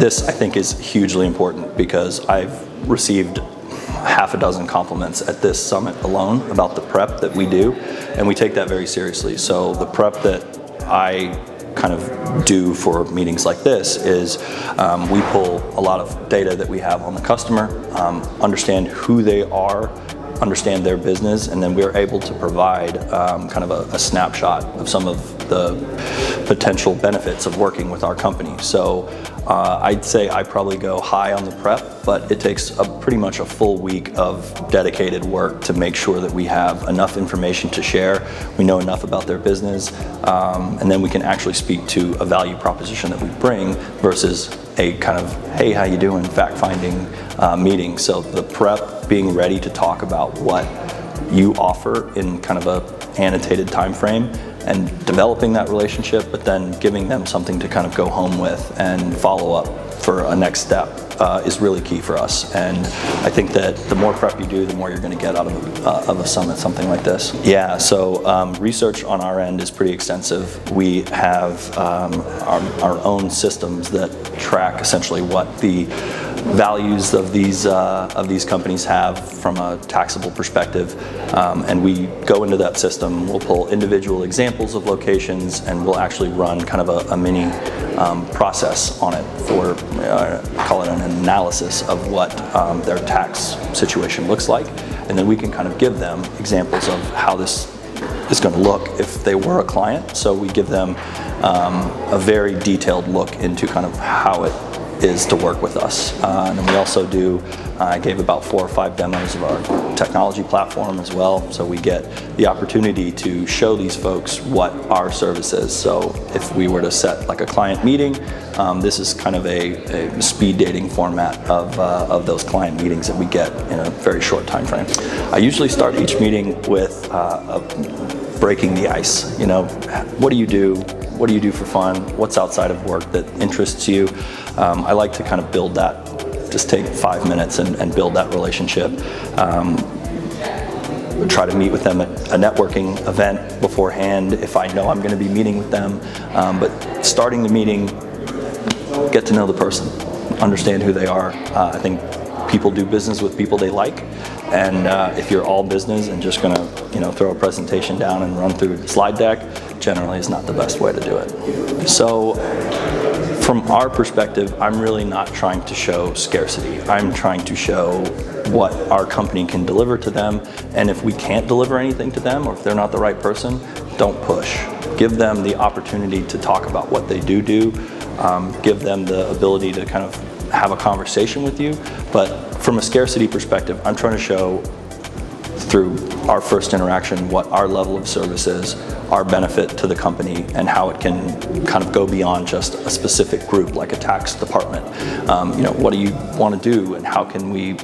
This, I think, is hugely important because I've received half a dozen compliments at this summit alone about the prep that we do, and we take that very seriously. So the prep that I kind of do for meetings like this is we pull a lot of data that we have on the customer, understand who they are, understand their business, and then we're able to provide kind of a snapshot of some of the potential benefits of working with our company. So I'd say I probably go high on the prep, but it takes pretty much a full week of dedicated work to make sure that we have enough information to share, we know enough about their business, and then we can actually speak to a value proposition that we bring versus a kind of, hey, how you doing, fact-finding meeting. So the prep, being ready to talk about what you offer in kind of a annotated time frame and developing that relationship, but then giving them something to kind of go home with and follow up for a next step is really key for us. And I think that the more prep you do, the more you're going to get out of a summit, something like this. Yeah, so research on our end is pretty extensive. We have our own systems that track essentially what the values of these companies have from a taxable perspective, and we go into that system. We'll pull individual examples of locations, and we'll actually run kind of a mini process on it for call it an analysis of what their tax situation looks like, and then we can kind of give them examples of how this is going to look if they were a client. So we give them a very detailed look into kind of how it is to work with us. And then we also do, I gave about 4 or 5 demos of our technology platform as well, so we get the opportunity to show these folks what our service is. So if we were to set like a client meeting, this is kind of a speed dating format of those client meetings that we get in a very short time frame. I usually start each meeting with breaking the ice. You know, what do you do? What do you do for fun? What's outside of work that interests you? I like to kind of build that, just take 5 minutes and build that relationship. Try to meet with them at a networking event beforehand if I know I'm going to be meeting with them. But starting the meeting, get to know the person, understand who they are. I think people do business with people they like. And if you're all business and just going to, throw a presentation down and run through the slide deck, generally is not the best way to do it. So from our perspective, I'm really not trying to show scarcity. I'm trying to show what our company can deliver to them. And if we can't deliver anything to them, or if they're not the right person, don't push. Give them the opportunity to talk about what they do. Give them the ability to kind of have a conversation with you. But from a scarcity perspective, I'm trying to show through our first interaction what our level of service is, our benefit to the company, and how it can kind of go beyond just a specific group like a tax department. What do you want to do, and how can we,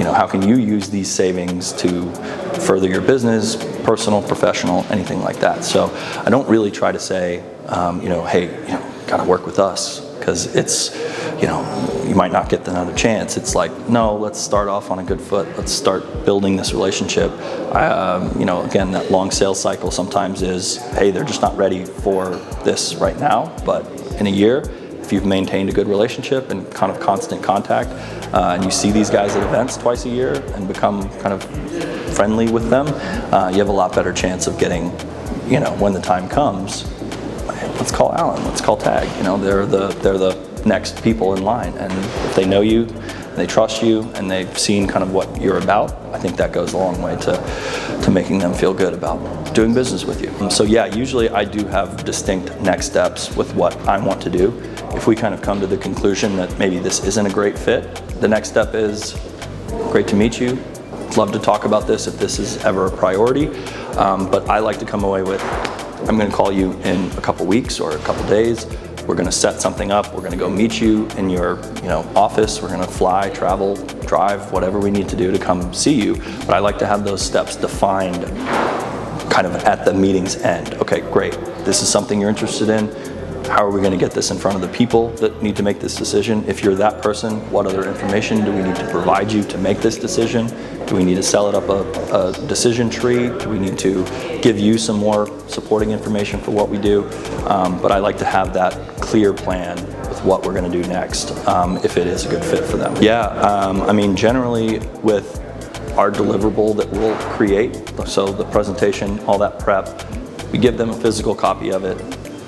how can you use these savings to further your business, personal, professional, anything like that. So I don't really try to say, hey, gotta work with us, because it's, you might not get another chance. It's like, no, let's start off on a good foot. Let's start building this relationship. Again, that long sales cycle sometimes is, hey, they're just not ready for this right now. But in a year, if you've maintained a good relationship and kind of constant contact, and you see these guys at events twice a year and become kind of friendly with them, you have a lot better chance of getting, when the time comes, let's call Alan, let's call Tag. They're the next people in line, and if they know you, they trust you, and they've seen kind of what you're about, I think that goes a long way to making them feel good about doing business with you. So yeah, usually I do have distinct next steps with what I want to do. If we kind of come to the conclusion that maybe this isn't a great fit, the next step is, great to meet you, love to talk about this if this is ever a priority, but I like to come away with, I'm going to call you in a couple weeks or a couple days. We're going to set something up. We're going to go meet you in your, office. We're going to fly, travel, drive, whatever we need to do to come see you. But I like to have those steps defined kind of at the meeting's end. Okay, great. This is something you're interested in. How are we going to get this in front of the people that need to make this decision? If you're that person, what other information do we need to provide you to make this decision? Do we need to set up a decision tree? Do we need to give you some more supporting information for what we do? But I like to have that clear plan with with what we're going to do next, if it is a good fit for them. Yeah, I mean, generally with our deliverable that we'll create, so the presentation, all that prep, we give them a physical copy of it.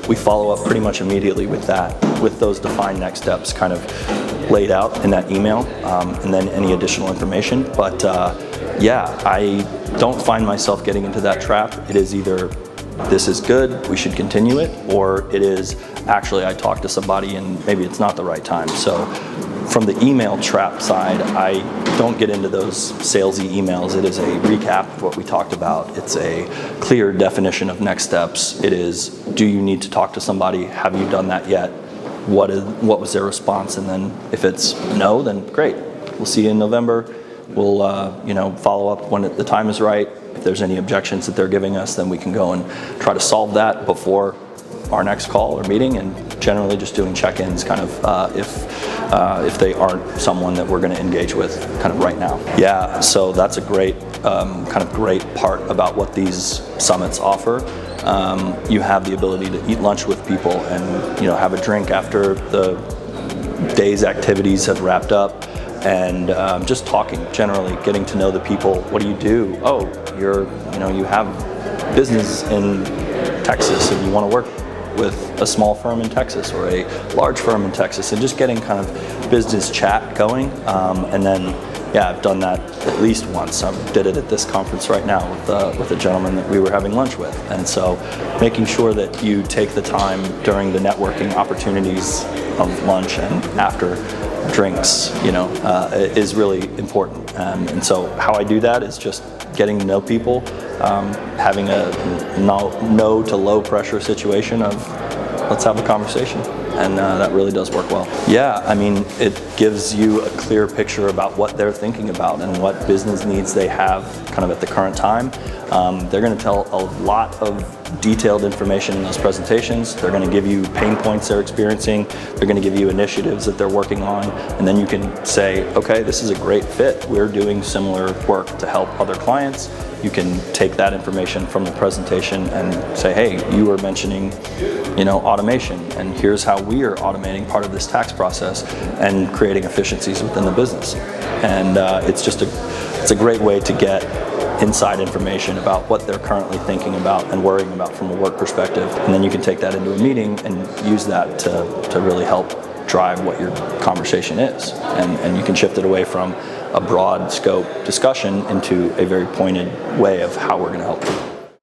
We follow up pretty much immediately with that, with those defined next steps kind of laid out in that email, and then any additional information. But yeah, I don't find myself getting into that trap. It is either this is good, we should continue it, or it is actually I talked to somebody and maybe it's not the right time. So from the email trap side, I don't get into those salesy emails. It is a recap of what we talked about. It's a clear definition of next steps. It is, do you need to talk to somebody? Have you done that yet? What was their response? And then if it's no, then great. We'll see you in November. We'll follow up when the time is right. If there's any objections that they're giving us, then we can go and try to solve that before our next call or meeting, and generally just doing check-ins kind of if they aren't someone that we're going to engage with kind of right now. Yeah, so that's a great great part about what these summits offer. You have the ability to eat lunch with people and have a drink after the day's activities have wrapped up, and just talking, generally getting to know the people. What do you do? Oh, you have business in Texas and you want to work with a small firm in Texas or a large firm in Texas, and just getting kind of business chat going. And then, yeah, I've done that at least once. I did it at this conference right now with a gentleman that we were having lunch with. And so making sure that you take the time during the networking opportunities of lunch and after drinks, is really important. And so how I do that is just getting to know people, having a no to low pressure situation of let's have a conversation. And that really does work well. Yeah, I mean, it gives you a clear picture about what they're thinking about and what business needs they have kind of at the current time. They're going to tell a lot of detailed information in those presentations. They're going to give you pain points they're experiencing. They're going to give you initiatives that they're working on. And then you can say, okay, this is a great fit. We're doing similar work to help other clients. You can take that information from the presentation and say, hey, you were mentioning automation, and here's how we are automating part of this tax process and creating efficiencies within the business. And it's a great way to get inside information about what they're currently thinking about and worrying about from a work perspective. And then you can take that into a meeting and use that to really help drive what your conversation is. And you can shift it away from a broad scope discussion into a very pointed way of how we're going to help you.